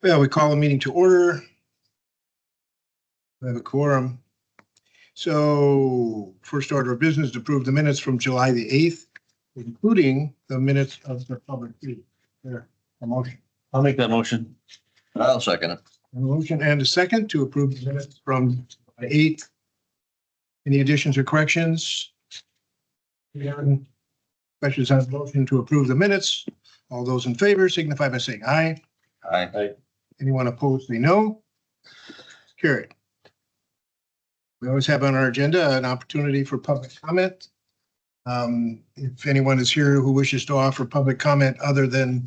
Well, we call the meeting to order. We have a quorum. So first order of business to approve the minutes from July the 8th, including the minutes of the public meeting. There, a motion. I'll make that motion. I'll second it. A motion and a second to approve the minutes from the 8th. Any additions or corrections? None. Questions on the motion to approve the minutes? All those in favor signify by saying aye. Aye. Anyone opposed, say no. Carried. We always have on our agenda an opportunity for public comment. If anyone is here who wishes to offer public comment other than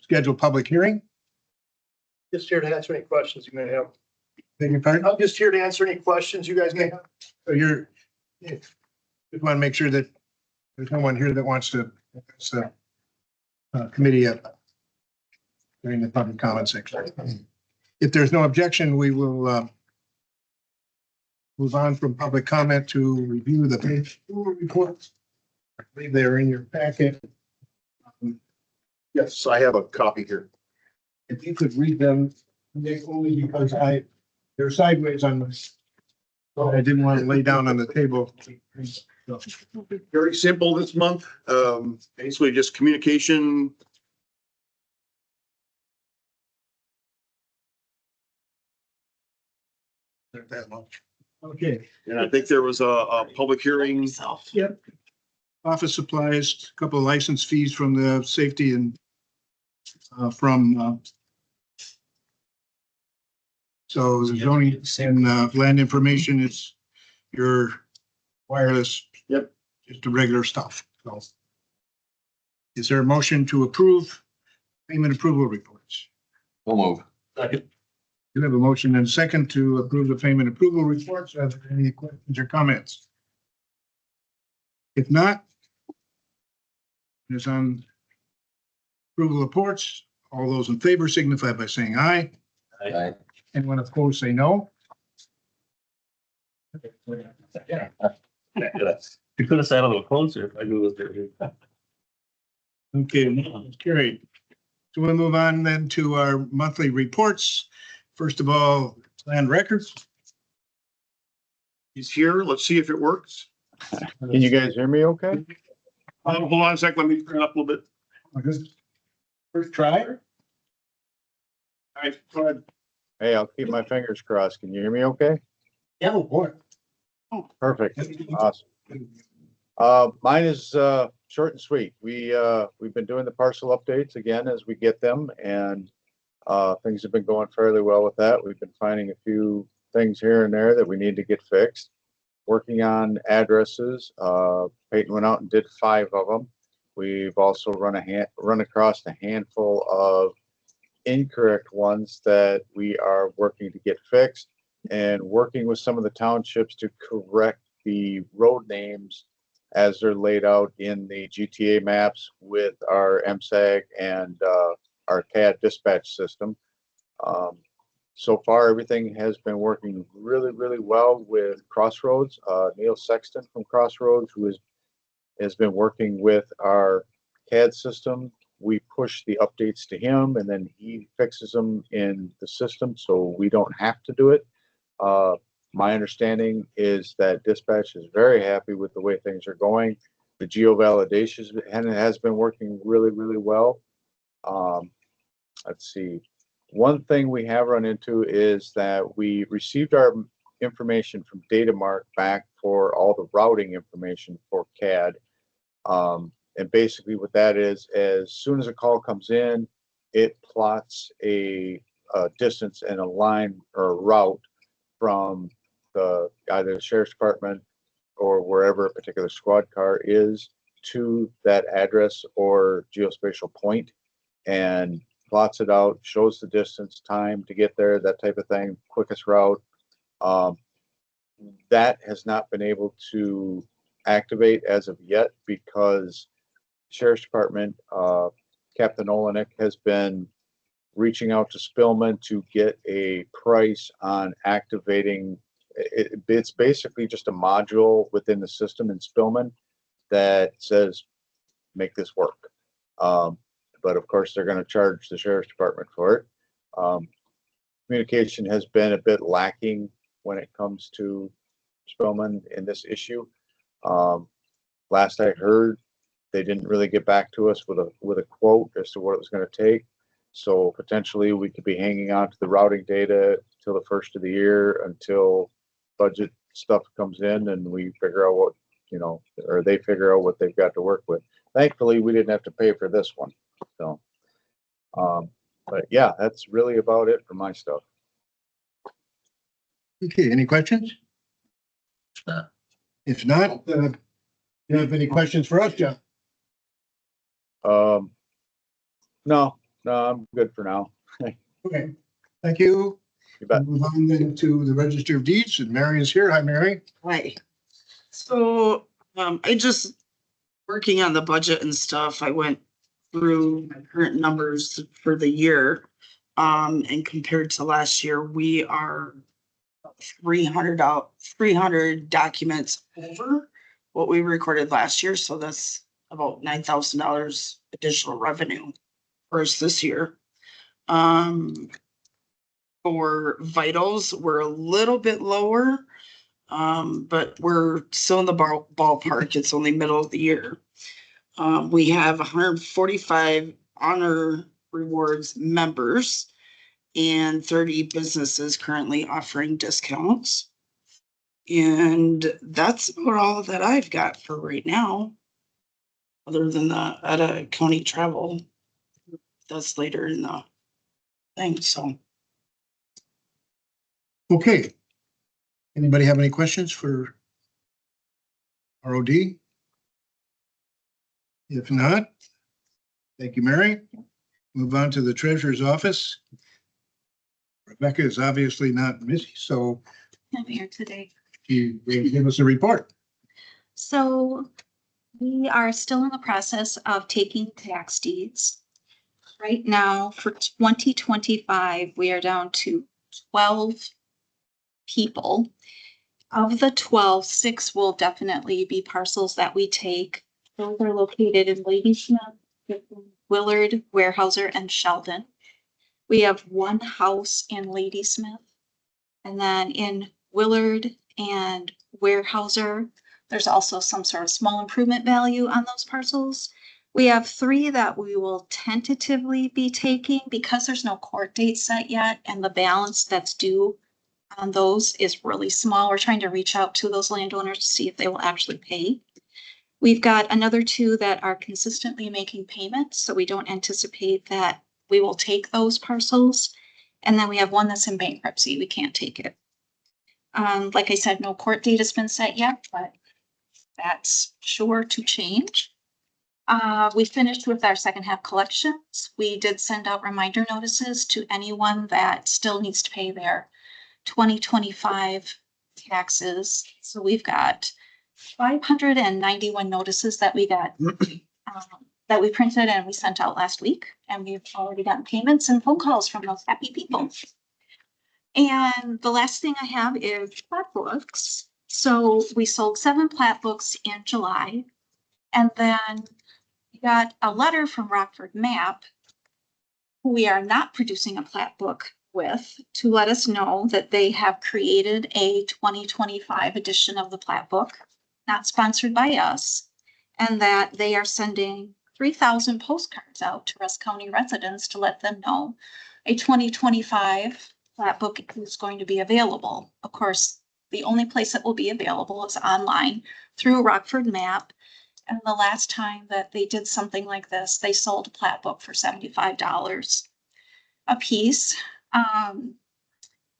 scheduled public hearing, Just here to answer any questions you may have. beg your pardon? I'm just here to answer any questions you guys may have. So you're, just want to make sure that there's no one here that wants to, address the committee during the public comment section. If there's no objection, we will move on from public comment to review the page reports. I believe they're in your packet. Yes, I have a copy here. If you could read them, Nick, only because they're sideways on this. So I didn't want to lay down on the table. Very simple this month. Basically just communication. That much. Okay. And I think there was a public hearing. Yep. Office supplies, a couple of license fees from the safety and so the zoning and land information is your wireless. Yep. Just the regular stuff. So is there a motion to approve payment approval reports? We'll move. Second. You have a motion and a second to approve the payment approval reports. Are there any questions or comments? If not, it's on approval reports. All those in favor signify by saying aye. Aye. Anyone opposed, say no. You could have sat a little closer if I knew it was there. Okay, carried. So we'll move on then to our monthly reports. First of all, land records. He's here. Let's see if it works. Can you guys hear me okay? Hold on a sec. Let me turn it up a little bit. First try. All right, go ahead. Hey, I'll keep my fingers crossed. Can you hear me okay? Yeah, boy. Perfect. Awesome. Mine is short and sweet. We've been doing the parcel updates again as we get them, and things have been going fairly well with that. We've been finding a few things here and there that we need to get fixed. Working on addresses. Peyton went out and did 5 of them. We've also run across a handful of incorrect ones that we are working to get fixed, and working with some of the townships to correct the road names as they're laid out in the GTA maps with our MSAG and our CAD dispatch system. So far, everything has been working really, really well with Crossroads. Neil Sexton from Crossroads, who has been working with our CAD system. We push the updates to him, and then he fixes them in the system, so we don't have to do it. My understanding is that dispatch is very happy with the way things are going. The geo validation has been working really, really well. Let's see. One thing we have run into is that we received our information from Datamark back for all the routing information for CAD. And basically what that is, as soon as a call comes in, it plots a distance and a line or a route from either the sheriff's department or wherever a particular squad car is to that address or geospatial point, and plots it out, shows the distance, time to get there, that type of thing, quickest route. That has not been able to activate as of yet because Sheriff's Department, Captain Olenek has been reaching out to Spillman to get a price on activating. It's basically just a module within the system in Spillman that says, make this work. but of course, they're gonna charge the sheriff's department for it. Communication has been a bit lacking when it comes to Spelman in this issue. Last I heard, they didn't really get back to us with a quote as to what it was gonna take. So potentially we could be hanging on to the routing data till the first of the year until budget stuff comes in and we figure out what, or they figure out what they've got to work with. Thankfully, we didn't have to pay for this one, so. But yeah, that's really about it for my stuff. Okay, any questions? If not, you have any questions for us, Jeff? No, I'm good for now. Okay, thank you. You bet. Move on then to the Register of Deeds, and Mary is here. Hi, Mary. Hi. So, I just, working on the budget and stuff, I went through my current numbers for the year. And compared to last year, we are 300 documents over what we recorded last year. So that's about $9,000 additional revenue for us this year. For vitals, we're a little bit lower, but we're still in the ballpark. It's only middle of the year. We have 145 honor rewards members and 30 businesses currently offering discounts. And that's about all that I've got for right now. Other than the Etta County travel, that's later in the thing, so. Okay. Anybody have any questions for ROD? If not, thank you, Mary. Move on to the treasurer's office. Rebecca is obviously not busy, so I'm here today. she will give us a report. So we are still in the process of taking tax deeds. Right now for 2025, we are down to 12 people. Of the 12, 6 will definitely be parcels that we take. Those are located in Ladysmith, Willard, Weyerhaeuser, and Sheldon. We have one house in Ladysmith. And then in Willard and Weyerhaeuser, there's also some sort of small improvement value on those parcels. We have 3 that we will tentatively be taking because there's no court date set yet, and the balance that's due on those is really small. We're trying to reach out to those landowners to see if they will actually pay. We've got another 2 that are consistently making payments, so we don't anticipate that we will take those parcels. And then we have 1 that's in bankruptcy. We can't take it. Like I said, no court date has been set yet, but that's sure to change. We finished with our second half collections. We did send out reminder notices to anyone that still needs to pay their 2025 taxes. So we've got 591 notices that we got that we printed and we sent out last week, and we've already gotten payments and phone calls from those happy people. And the last thing I have is plat books. So we sold 7 plat books in July, and then we got a letter from Rockford Map, who we are not producing a plat book with, to let us know that they have created a 2025 edition of the plat book, not sponsored by us, and that they are sending 3,000 postcards out to Rusk County residents to let them know a 2025 plat book is going to be available. Of course, the only place it will be available is online through Rockford Map. And the last time that they did something like this, they sold a plat book for $75 a piece.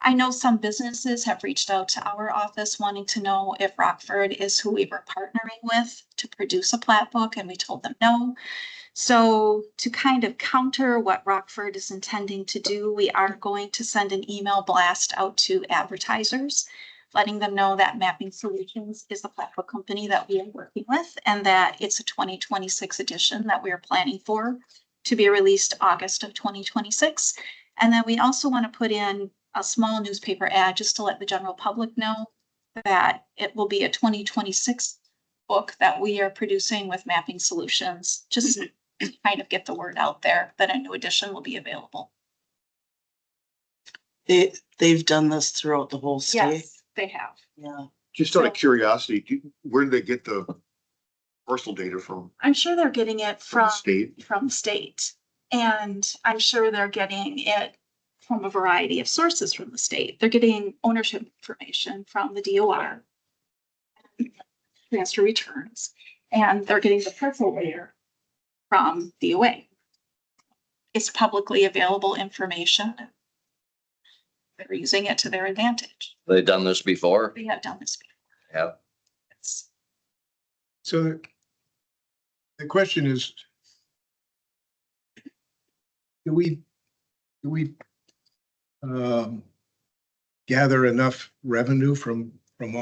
I know some businesses have reached out to our office wanting to know if Rockford is who we were partnering with to produce a plat book, and we told them no. So to kind of counter what Rockford is intending to do, we are going to send an email blast out to advertisers, letting them know that Mapping Solutions is the plat book company that we are working with, and that it's a 2026 edition that we are planning for to be released August of 2026. And then we also want to put in a small newspaper ad just to let the general public know that it will be a 2026 book that we are producing with Mapping Solutions, just kind of get the word out there that a new edition will be available. They've done this throughout the whole state. Yes, they have. Yeah. Just out of curiosity, where do they get the parcel data from? I'm sure they're getting it From the from state? the state. And I'm sure they're getting it from a variety of sources from the state. They're getting ownership information from the DOR, transfer returns, and they're getting the parcel layer from DOA. It's publicly available information. They're using it to their advantage. They done this before? They have done this before. Yeah. It's- So the question is, do we gather enough revenue from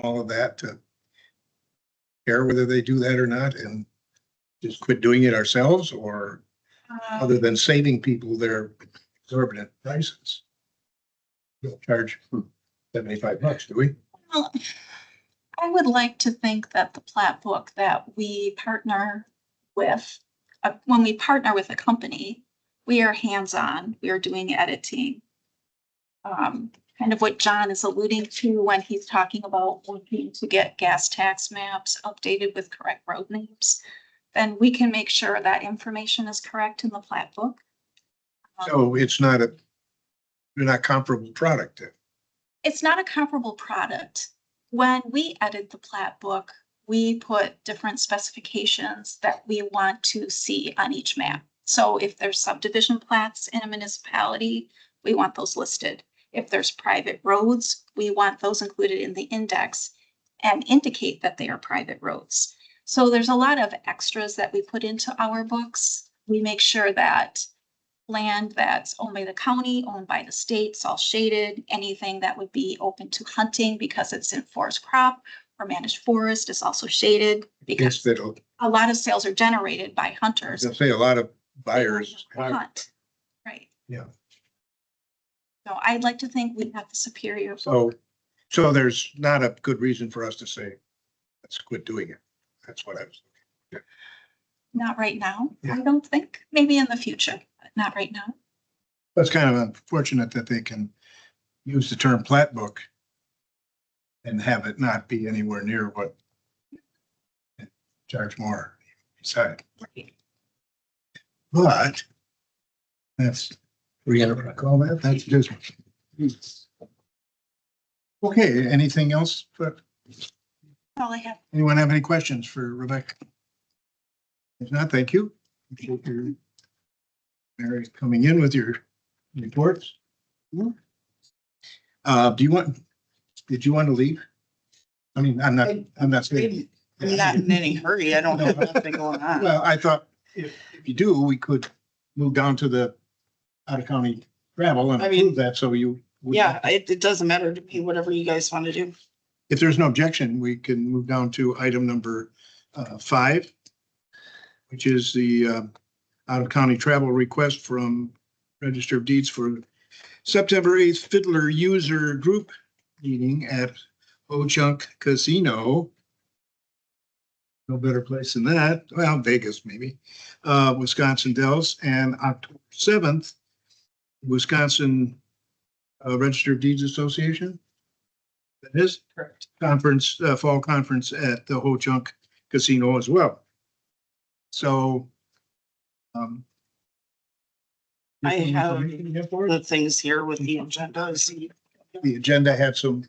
all of that to care whether they do that or not and just quit doing it ourselves, or other than saving people their exorbitant prices? We don't charge $75, do we? Well, I would like to think that the plat book that we partner with, when we partner with a company, we are hands-on, we are doing editing. Kind of what John is alluding to when he's talking about working to get gas tax maps updated with correct road names. Then we can make sure that information is correct in the plat book. So it's not they're not comparable product. It's not a comparable product. When we edit the plat book, we put different specifications that we want to see on each map. So if there's subdivision plats in a municipality, we want those listed. If there's private roads, we want those included in the index and indicate that they are private roads. So there's a lot of extras that we put into our books. We make sure that land that's owned by the county, owned by the state, it's all shaded. Anything that would be open to hunting because it's in forest crop or managed forest is also shaded, Because because that'll, a lot of sales are generated by hunters. I'll say a lot of buyers. Hunt, right. Yeah. So I'd like to think we have the superior. So there's not a good reason for us to say, let's quit doing it. That's what I was. Not right now, Yeah. I don't think. Maybe in the future, but not right now. That's kind of unfortunate that they can use the term plat book and have it not be anywhere near what charge more beside. Right. But that's, we gotta call that, that's business. Okay, anything else? But All I have. anyone have any questions for Rebecca? If not, thank you. Appreciate your Mary coming in with your reports. Did you want to leave? I mean, I'm not saying. I'm not in any hurry. I don't have nothing going on. Well, I thought if you do, we could move down to the out of county travel and I mean, approve that, so you. would- Yeah, it doesn't matter to me, whatever you guys want to do. If there's no objection, we can move down to item number 5, which is the out of county travel request from Register of Deeds for September 8th Fiddler User Group meeting at Ho-Chunk Casino. No better place than that. Well, Vegas maybe, Wisconsin Dells, and October 7th, Wisconsin Register of Deeds Association. That is correct. Conference, fall conference at the Ho-Chunk Casino as well. So. I have The the things here with the agendas. agenda had some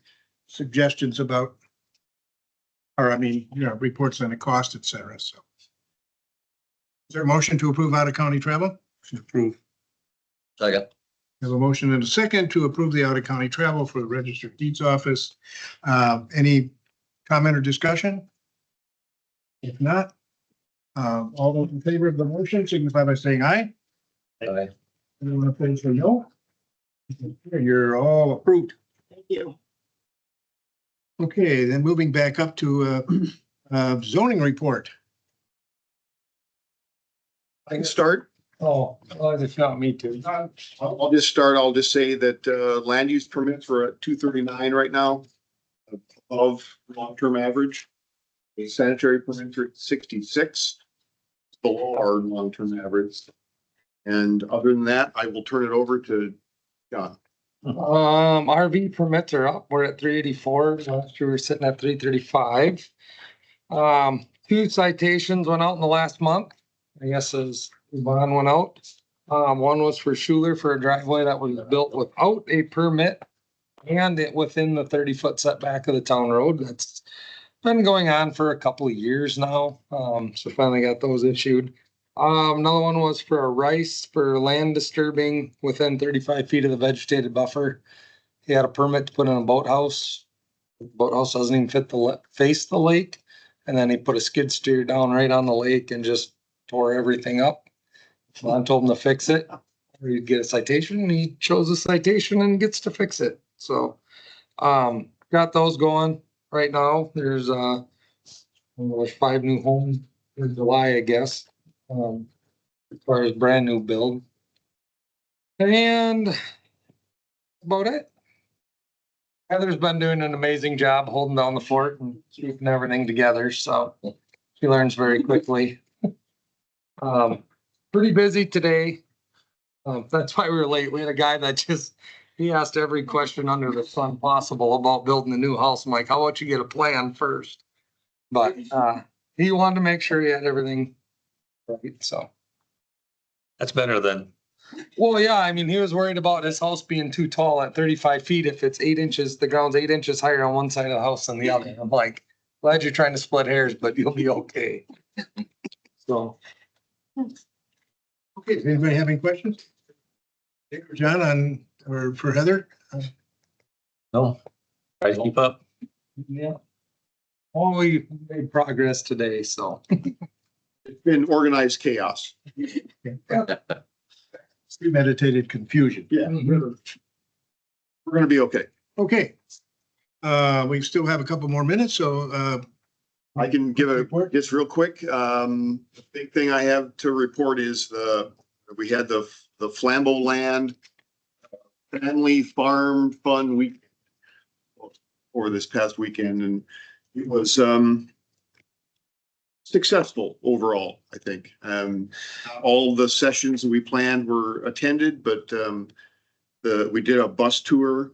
suggestions about, or I mean, reports on the cost, et cetera, so. Is there a motion to approve out of county travel? Approve. Second. We have a motion and a second to approve the out of county travel for the Register of Deeds office. Any comment or discussion? If not, all those in favor of the motion signify by saying aye. Aye. Anyone opposed say no? You're all approved. Thank you. Okay, then moving back up to zoning report. I can start. Oh, it's not me too. I'll just start. I'll just say that land use permits are at 239 right now, above long-term average. The sanitary permits are at 66, below our long-term average. And other than that, I will turn it over to John. RV permits are up. We're at 384. Last year we were sitting at 335. 2 citations went out in the last month. I guess as bond went out. One was for Schuler for a driveway that was built without a permit and it within the 30-foot setback of the town road. That's been going on for a couple of years now. So finally got those issued. Another one was for a Rice for land disturbing within 35 feet of the vegetated buffer. He had a permit to put in a boathouse. The boathouse doesn't even face the lake. And then he put a skid steer down right on the lake and just tore everything up. So I told him to fix it. Or he'd get a citation and he chose a citation and gets to fix it. So, got those going right now. There's 5 new homes in July, I guess. As far as brand new build. And about it. Heather's been doing an amazing job holding down the fort and keeping everything together, so she learns very quickly. Pretty busy today. That's why we were late. We had a guy that he asked every question under the sun possible about building a new house. I'm like, how about you get a plan first? But he wanted to make sure he had everything right, so. That's better than. Well, yeah, I mean, he was worried about his house being too tall at 35 feet. If it's 8 inches, the ground's 8 inches higher on one side of the house than the other. I'm like, glad you're trying to split hairs, but you'll be okay. So. Okay, does anybody have any questions? Dick or John or for Heather? No. Try to keep up. Yeah. Oh, we made progress today, so. It's been organized chaos. Premeditated confusion. Yeah. We're gonna be okay. Okay. We still have a couple more minutes, so I can give a, Report? just real quick, the big thing I have to report is we had the Flambeau Land Family Farm Fun Week over this past weekend, and it was successful overall, I think. All the sessions that we planned were attended, but we did a bus tour.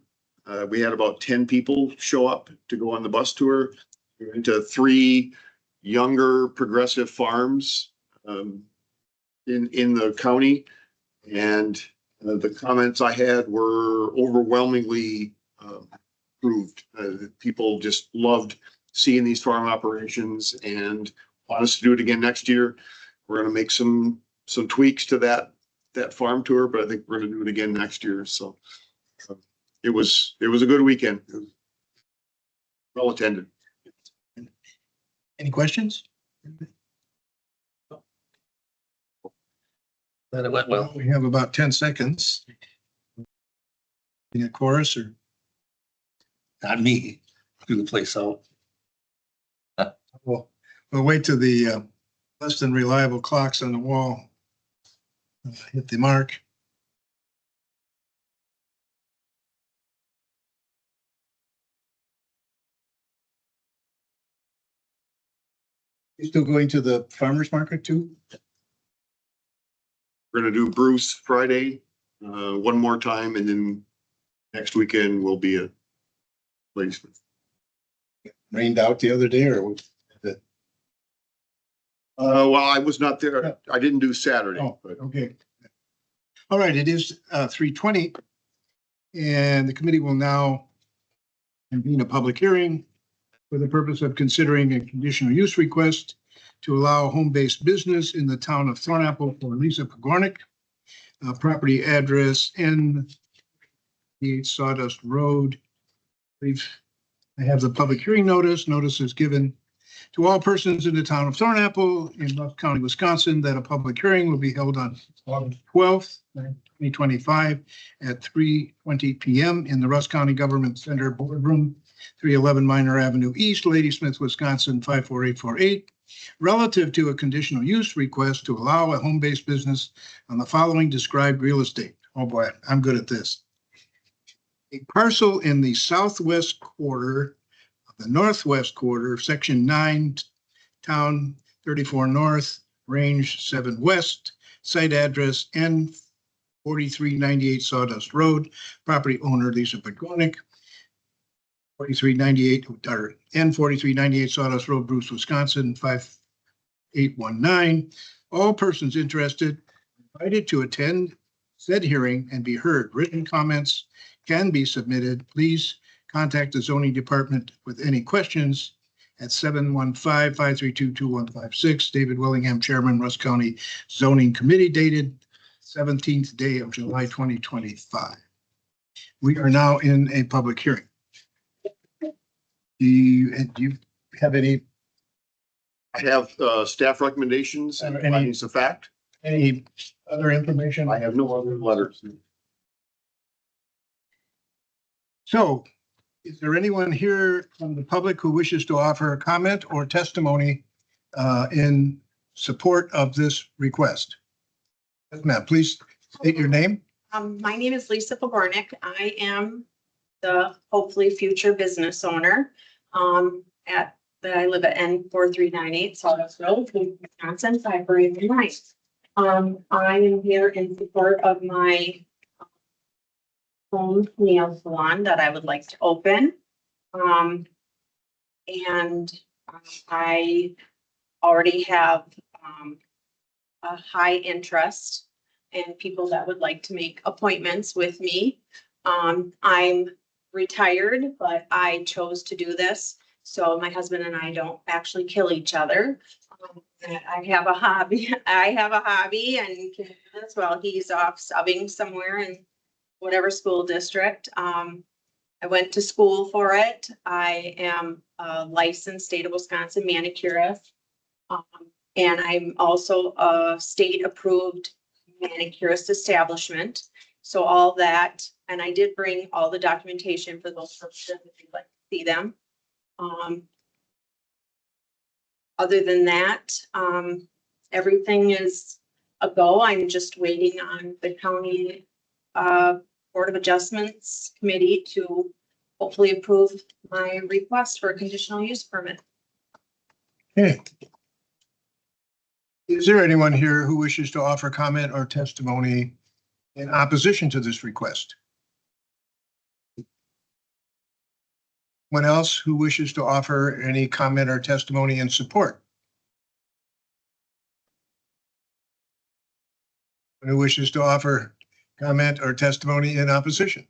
We had about 10 people show up to go on the bus tour. We went to 3 younger progressive farms in the county. And the comments I had were overwhelmingly approved. People just loved seeing these farm operations and want us to do it again next year. We're gonna make some tweaks to that farm tour, but I think we're gonna do it again next year. So it was a good weekend. It was well attended. any questions? Then it went well. We have about 10 seconds. A chorus or? Not me. Do the place out. We'll wait till the less than reliable clocks on the wall hit the mark. You still going to the farmer's market too? We're gonna do Bruce Friday, one more time, and then next weekend will be a place. Rained out the other day or? Well, I was not there. I didn't do Saturday, Oh, but okay. All right, it is 3:20. And the committee will now convene a public hearing for the purpose of considering a conditional use request to allow home-based business in the town of Thornapple for Lisa Pogornik. Property address N8 Sawdust Road. I have the public hearing notice. Notice is given to all persons in the town of Thornapple in Rusk County, Wisconsin, that a public hearing will be held on August 12th, 2025 at 3:20 p.m. in the Rusk County Government Center Boardroom, 311 Minor Avenue East, Ladysmith, Wisconsin, 54848, relative to a conditional use request to allow a home-based business on the following described real estate. Oh boy, I'm good at this. A parcel in the southwest quarter of the northwest quarter of Section 9, Town 34 North, Range 7 West, site address N 4398 Sawdust Road, property owner Lisa Pagonic. 4398 or N 4398 Sawdust Road, Bruce, Wisconsin, 5819. All persons interested are invited to attend said hearing and be heard. Written comments can be submitted. Please contact the zoning department with any questions at 715-532-2156. David Willingham, Chairman, Russ County Zoning Committee, dated 17th day of July 2025. We are now in a public hearing. Do you have any I have staff recommendations and Any- findings of fact. other information? I have no other letters. So is there anyone here from the public who wishes to offer a comment or testimony in support of this request? Yes, ma'am, please state your name. My name is Lisa Pogornik. I am the hopefully future business owner I live at N 4398 Sawdust Road, Wisconsin, 54819. I am here in support of my home nail salon that I would like to open. And I already have a high interest and people that would like to make appointments with me. I'm retired, but I chose to do this. So my husband and I don't actually kill each other. I have a hobby. And can do this while he's off subbing somewhere in whatever school district. I went to school for it. I am a licensed state of Wisconsin manicurist. And I'm also a state approved manicurist establishment. So all that, and I did bring all the documentation for those purposes if you'd like to see them. Other than that, everything is a go. I'm just waiting on the county Board of Adjustments Committee to hopefully approve my request for a conditional use permit. Okay. Is there anyone here who wishes to offer comment or testimony in opposition to this request? Anyone else who wishes to offer any comment or testimony in support? Who wishes to offer comment or testimony in opposition?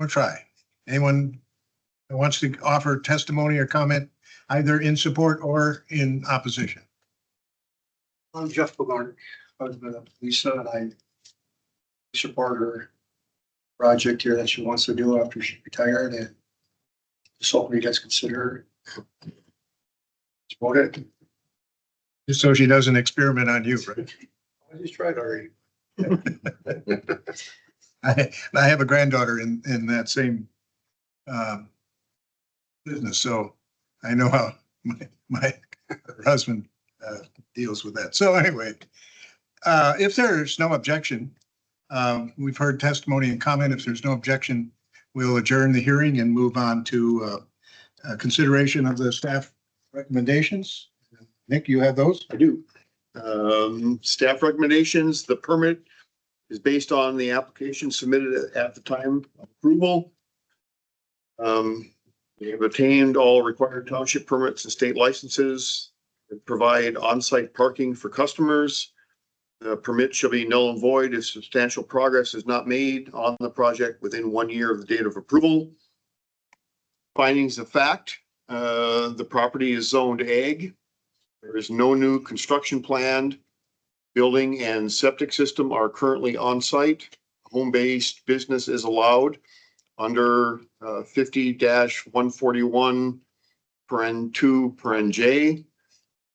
Or try. Anyone who wants to offer testimony or comment either in support or in opposition? I'm Jeff Bogarnik, husband of Lisa, and I support her project here that she wants to do after she retired, and just hoping you guys consider support it. Just so she doesn't experiment on you, right? I just tried already. I have a granddaughter in that same business, so I know how my husband deals with that. So anyway, if there's no objection, we've heard testimony and comment. If there's no objection, we'll adjourn the hearing and move on to consideration of the staff recommendations. Nick, you have those? I do. Staff recommendations, the permit is based on the application submitted at the time of approval. We have obtained all required township permits and state licenses that provide on-site parking for customers. The permit shall be null and void if substantial progress is not made on the project within 1 year of the date of approval. Findings of fact, the property is zoned ag. There is no new construction planned. Building and septic system are currently on site. Home-based business is allowed under 50-141 paren 2 paren J.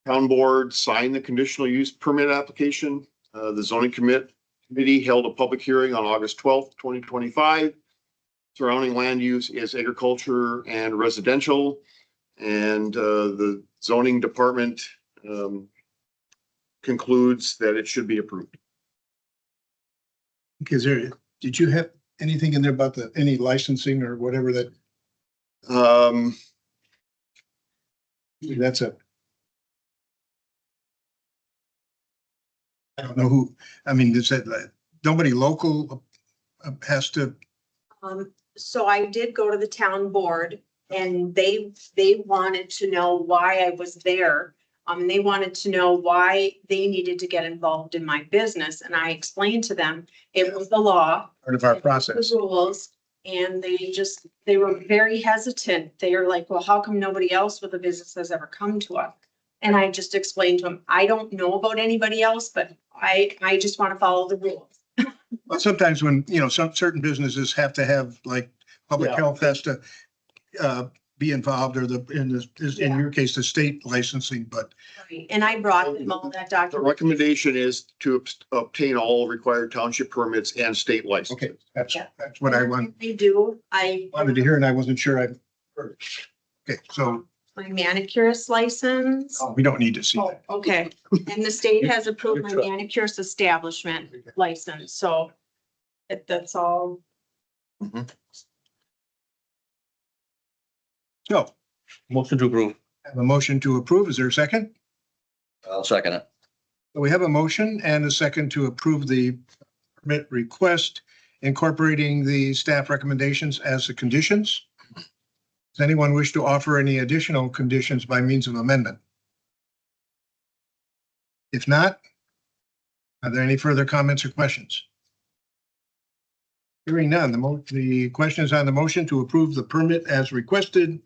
Town board signed the conditional use permit application. The zoning committee held a public hearing on August 12th, 2025. Surrounding land use is agriculture and residential. And the zoning department concludes that it should be approved. Because did you have anything in there about any licensing or whatever that? That's a. I don't know who, I mean, is that, nobody local has to, So I did go to the town board and they wanted to know why I was there. They wanted to know why they needed to get involved in my business, and I explained to them it was the law. part of our the process. Rules, and they were very hesitant. They were like, well, how come nobody else with a business has ever come to us? And I just explained to them, I don't know about anybody else, but I just want to follow the rules. Well, sometimes when, you know, some certain businesses have to have, like, public Yeah. health has to be involved, or in Yeah. your case, the state licensing, but And I brought them all that The document. recommendation is to obtain all required township permits and state okay, licenses. that's what I They do. wanted to hear, and I wasn't sure I heard. Okay, so My manicurist license. we don't need to see that. Okay, and the state has approved my manicurist establishment license, so that's all. So, Motion to approve. I have a motion to approve. Is there a second? I'll second it. So we have a motion and a second to approve the permit request, incorporating the staff recommendations as the conditions. Does anyone wish to offer any additional conditions by means of amendment? If not, are there any further comments or questions? Hearing none, the question is on the motion to approve the permit as requested.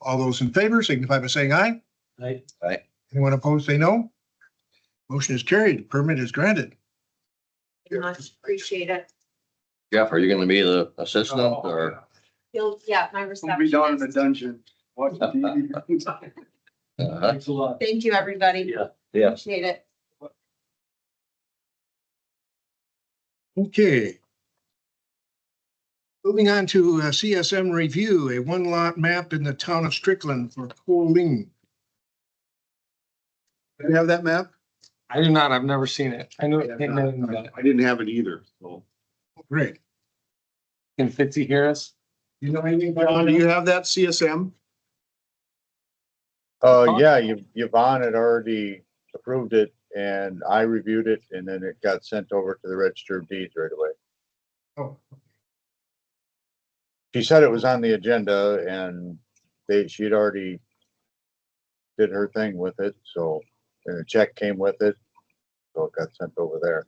All those in favor signify by saying aye. Aye. Anyone opposed, say no. Motion is carried. Permit is granted. Much appreciate it. Jeff, are you gonna be the assistant or? Yeah, my We'll be down in the receptionist. dungeon. watching TV. Thanks a lot. Thank you, everybody. Yeah. Appreciate it. Okay. Moving on to CSM review, a one lot map in the town of Strickland for Coling. Do you have that map? I do not, I've never seen it. I know it came in, but I didn't have it either, so. Great. can Fitzy hear us? You know anything John, do you have that CSM? Yeah, Yvonne had already approved it and I reviewed it and then it got sent over to the Register of Deeds right away. Oh, She said it was on the agenda and she'd already did her thing with it, so, and a check came with it. So it got sent over there.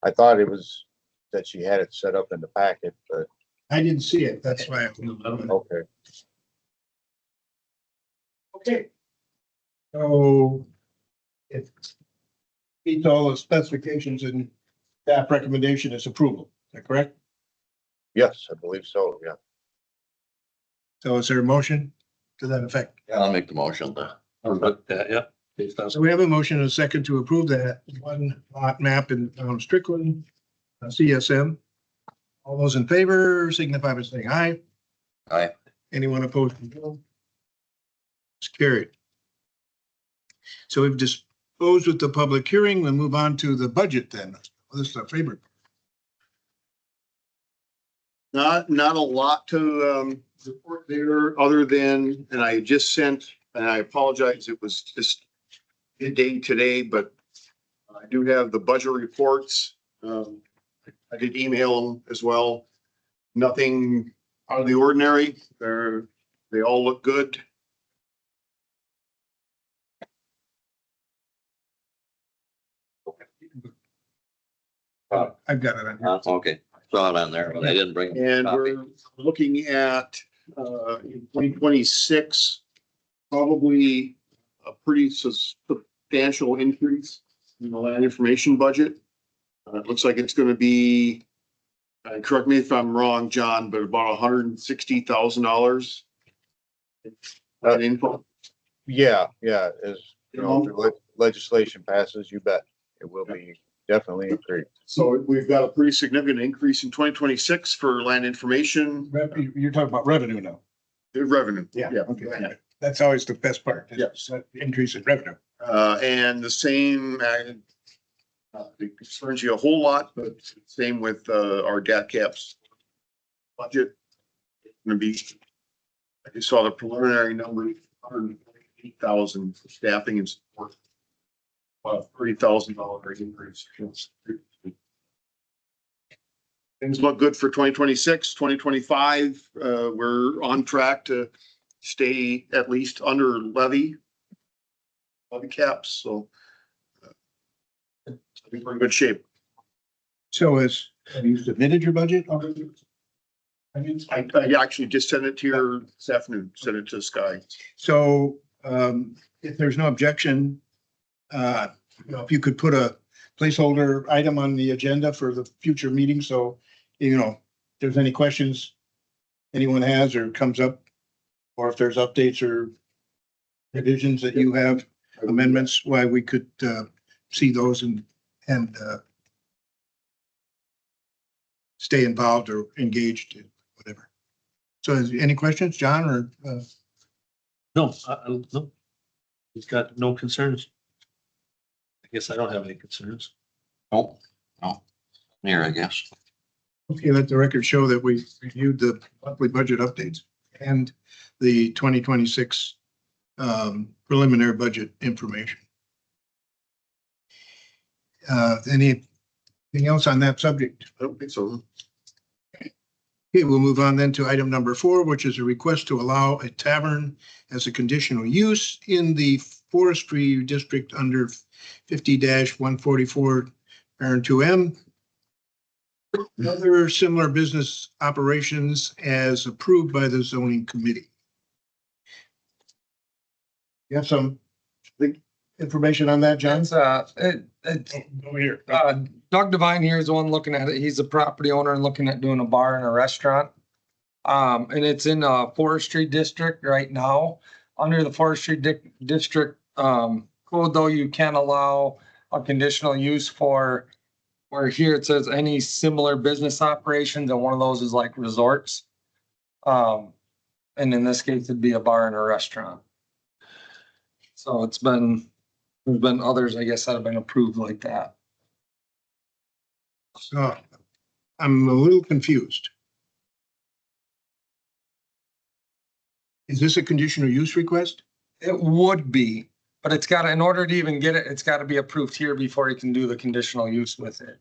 I thought it was that she had it set up in the packet, but I didn't see it. That's why. okay. Okay. So it meets all the specifications and staff recommendation is approval. Is that correct? Yes, I believe so, yeah. So is there a motion to that effect? I'll make the motion to. Yeah. So we have a motion and a second to approve that one lot map in town of Strickland, CSM. All those in favor signify by saying aye. Aye. Anyone opposed? No. It's carried. So we've disposed with the public hearing. We'll move on to the budget then. This is our favorite. Not a lot to report there, other than, and I just sent, and I apologize, it was just midday today, but I do have the budget reports. I did email them as well. Nothing out of the ordinary. They all look good. I've got it on here. Okay, saw it on there, but I didn't bring. a And copy. we're looking at, in 2026, probably a pretty substantial increase in the land information budget. It looks like it's gonna be, correct me if I'm wrong, John, but about $160,000. That info. Yeah, as you know, if the legislation passes, you bet it will be definitely increased. So we've got a pretty significant increase in 2026, for land information You're talking about revenue now. revenue. Okay. That's always the best part. is Yes. that increase in revenue. And the same, it concerns you a whole lot, but same with, our DAT caps budget. It's gonna be, I just saw the preliminary number, 8,000 for staffing and support. About $30,000 increase. Things look good for 2026, 2025. We're on track to stay at least under levy caps, so I think we're in good shape. So have you submitted your budget already? I actually just sent it to you this afternoon, sent it to Sky. So, if there's no objection, if you could put a placeholder item on the agenda for the future meeting, so, if there's any questions anyone has or comes up, or if there's updates or revisions that you have, amendments, why we could, see those and stay involved or engaged, whatever. So any questions, John, or, No, no. He's got no concerns. I guess I don't have any concerns. Oh, no. Here, I guess. okay, let the record show that we reviewed the monthly budget updates and the 2026 preliminary budget information. Anything else on that subject? I don't think so. Okay, we'll move on then to item number 4, which is a request to allow a tavern as a conditional use in the forestry district under 50-144 parent 2M. Other similar business operations as approved by the zoning committee. You have some information on that, John? It's, Over here. Doug Devine here is the one looking at it. He's a property owner and looking at doing a bar and a restaurant. And it's in a forestry district right now. Under the forestry district code, though, you can allow a conditional use for, where here it says any similar business operations, and one of those is like resorts. And in this case, it'd be a bar and a restaurant. So there's been others, I guess, that have been approved like that. So I'm a little confused. Is this a conditional use request? It would be, but it's got to, in order to even get it, it's got to be approved here before you can do the conditional use with it.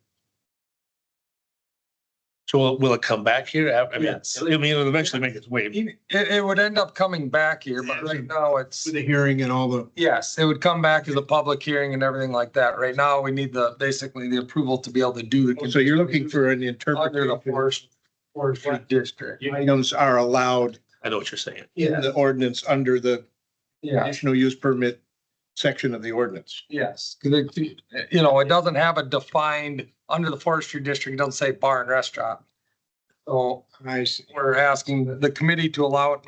So will it come back here? I mean, Yes. it'll eventually make its way. It would end up coming back here, but right now it's, With the hearing and all the, yes, it would come back as a public hearing and everything like that. Right now, we need basically the approval to be able to do the. so you're looking for an Under the interpretation. forestry district. Items are allowed I know what you're saying. in the ordinance under the Yeah, conditional use permit section of the ordinance. yes, because it doesn't have a defined, under the forestry district, it doesn't say bar and restaurant. So I see. we're asking the committee to allow it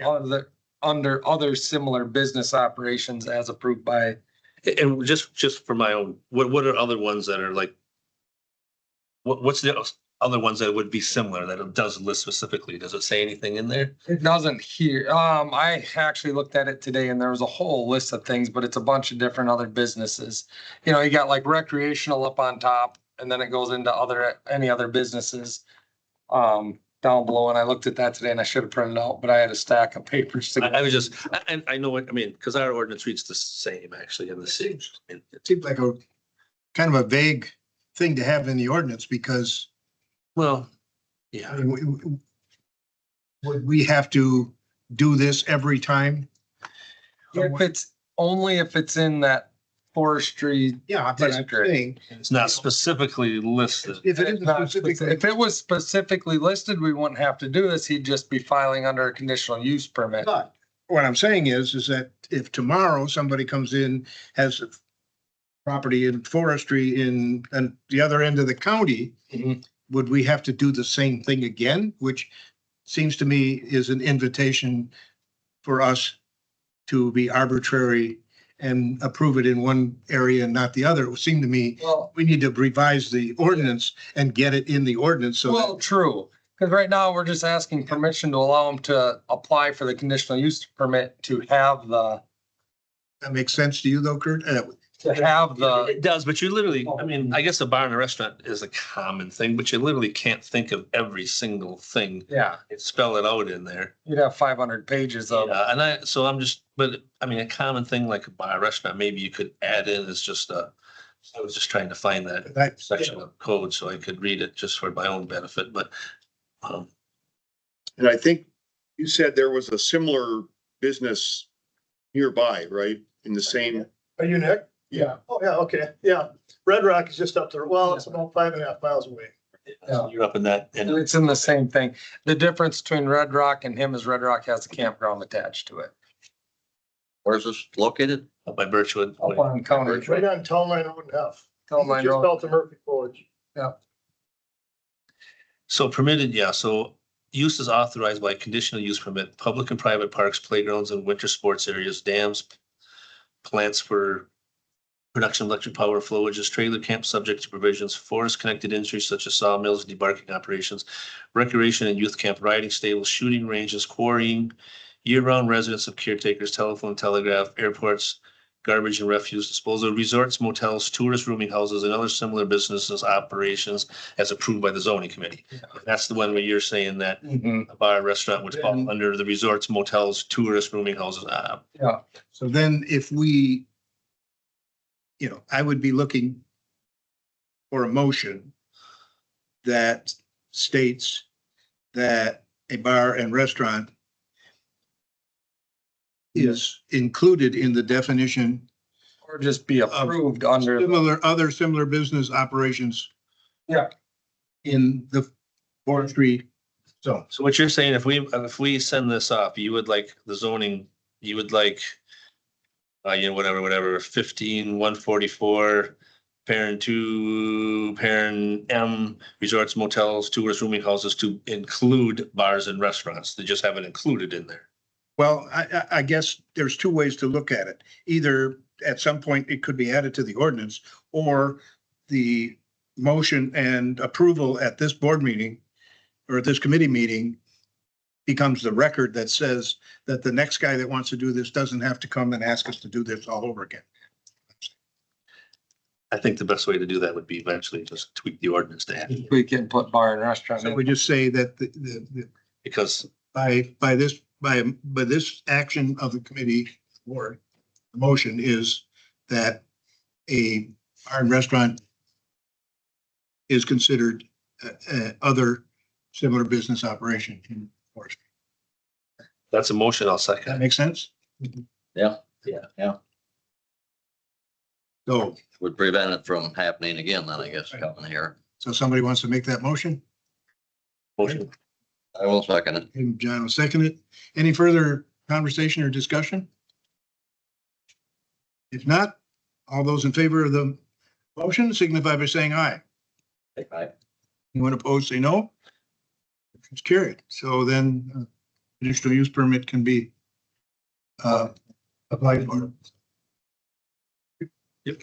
under other similar business operations as approved by. And just for my own, what are other ones that are like? What's the other ones that would be similar that it does list specifically? Does it say anything in there? It doesn't here. I actually looked at it today and there was a whole list of things, but it's a bunch of different other businesses. You got like recreational up on top and then it goes into any other businesses down below. And I looked at that today and I should have printed out, but I had a stack of papers. I was just, and I know what, I mean, because our ordinance reads the same actually in the city. It seems like a kind of a vague thing to have in the ordinance because Well, I yeah, mean, would we have to do this every time? If it's in that forestry. Yeah, but I'm District. saying, it's not specifically listed. if it isn't specifically, If it was specifically listed, we wouldn't have to do this. He'd just be filing under a conditional use permit. but what I'm saying is that if tomorrow somebody comes in, has a property in forestry in the other end of the county, Mhm. would we have to do the same thing again? Which seems to me is an invitation for us to be arbitrary and approve it in one area and not the other. It would seem to me Well, we need to revise the ordinance and get it in the ordinance so well, that, true, because right now we're just asking permission to allow him to apply for the conditional use permit to have that makes sense to you though, Kurt? It does, but you literally, I mean, I guess a bar and a restaurant is a common thing, but you literally can't think of every single thing. yeah, And spell it out in there. you'd have 500 pages of. And so I'm just, But I mean, a common thing like a bar restaurant, maybe you could add in is just I was just trying to find that That- section of code so I could read it just for my own benefit, but And I think you said there was a similar business nearby, right? In the same, Are you Nick? Yeah. Oh, yeah, okay, yeah. Red Rock is just up there. Well, it's about 5.5 miles away. you're up in that. And And it's in the same thing. The difference between Red Rock and him is Red Rock has a campground attached to it. Where's this located? up by Birchwood. Up on County. It's right on Town Line Road and F. Town Line Just Road. out to Murphy Forge. So permitted, yeah, so use is authorized by conditional use permit, public and private parks, playgrounds and winter sports areas, dams, plants for production of electric power, flowages, trailer camp subject to provisions, forest connected industries such as sawmills, debarking operations, recreation and youth camp, riding stables, shooting ranges, quarrying, year-round residence of caretakers, telephone, telegraph, airports, garbage and refuse disposal, resorts, motels, tourist rooming houses, and other similar businesses operations as approved by the zoning committee. That's the one where you're saying that Mhm. a bar, restaurant would fall under the resorts, motels, tourist rooming houses. Yeah. So then if we, I would be looking for a motion that states that a bar and restaurant is included in the definition Or just be approved under. other similar business operations. Yeah. In the forestry zone. So what you're saying, if we send this up, you would like the zoning, you would like, whatever, 15-144, parent 2, parent M, resorts, motels, tourist rooming houses to include bars and restaurants. They just have it included in there. Well, I guess there's two ways to look at it. Either at some point it could be added to the ordinance, or the motion and approval at this board meeting or at this committee meeting becomes the record that says that the next guy that wants to do this doesn't have to come and ask us to do this all over again. I think the best way to do that would be eventually just tweak the ordinance to add, We can put bar and restaurant So in. we just say that because by this action of the committee or the motion is that a bar and restaurant is considered other similar business operation in forestry. that's a motion I'll That second. makes sense? Yeah. So, Would prevent it from happening again then, I guess, coming here. so somebody wants to make that motion? Motion. I will second it. And John will second it. Any further conversation or discussion? If not, all those in favor of the motion signify by saying aye. Aye. Anyone opposed, say no. It's carried. So then conditional use permit can be applied for. Yep.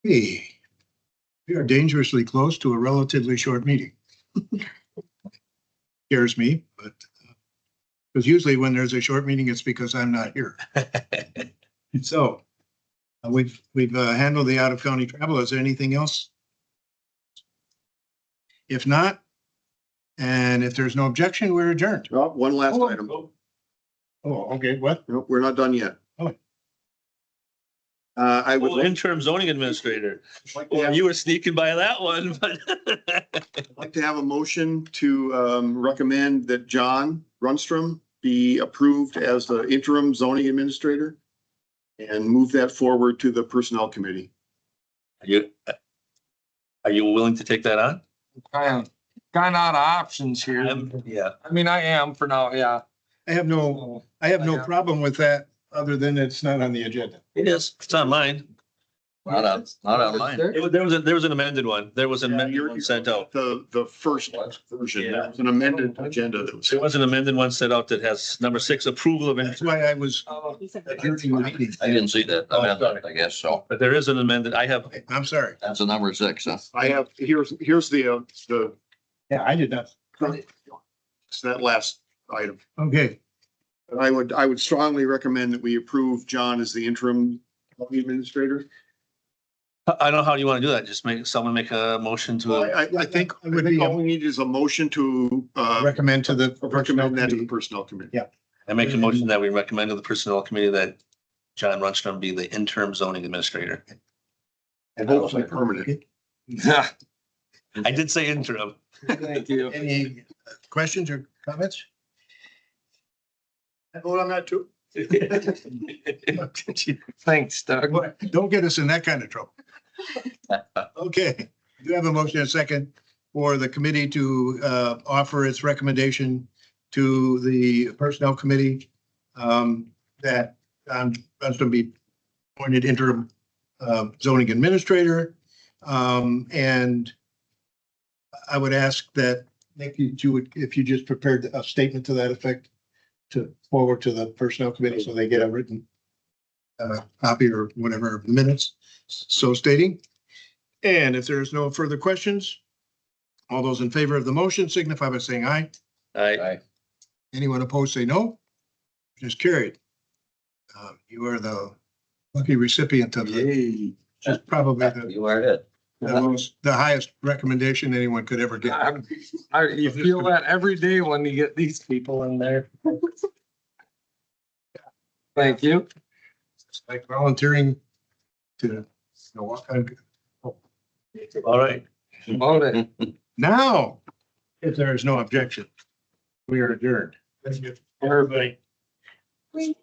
Hey, we are dangerously close to a relatively short meeting. Scares me, but because usually when there's a short meeting, it's because I'm not here. So we've handled the out of county travel. Is there anything else? If not, and if there's no objection, we're adjourned. well, one last item. Oh, okay, what? No, we're not done yet. Oh. I would like Interim zoning administrator. to Well, have- you were sneaking by that one, but. like to have a motion to recommend that John Runstrom be approved as the interim zoning administrator and move that forward to the personnel committee. Are you willing to take that on? Kind of out of options here. Yeah. I mean, I am for now, yeah. I have no problem with that, other than it's not on the agenda. It is. It's on mine. Not on mine. There was an amended one. There was an amended one sent out. The first version, there was an amended agenda that was. There was an amended one sent out that has number 6, approval of, That's why I was adjourning the meeting. I didn't see that amendment, I guess, so. but there is an amended, I have, I'm sorry. That's a number 6, huh? I have, here's the, Yeah, I did not. it's that last item. Okay, I would strongly recommend that we approve John as the interim zoning administrator. I don't know how you want to do that. Just someone make a motion Well, to, I think It would be all we need is a motion to, recommend to the personnel recommend that to the committee. personnel committee. Yeah. I make a motion that we recommend to the personnel committee that John Runstrom be the interim zoning administrator. And hopefully permanent. I did say interim. Thank you. Any questions or comments? I vote on that too. Thanks, Doug. Don't get us in that kind of trouble. Okay, do have a motion and a second for the committee to offer its recommendation to the personnel committee that I'm going to be appointed interim zoning administrator. And I would ask that, Nick, you would, if you just prepared a statement to that effect to forward to the personnel committee so they get a written copy or whatever of the minutes, so stating. And if there's no further questions, all those in favor of the motion signify by saying aye. I, Anyone opposed, say no. Just carried. You are the lucky recipient of the, just probably You are it. the highest recommendation anyone could ever get. You feel that every day when you get these people in there. Thank you. It's like volunteering to walk on. all right. About it. Now, if there is no objection, we are adjourned. Thank you. Everybody. Wait.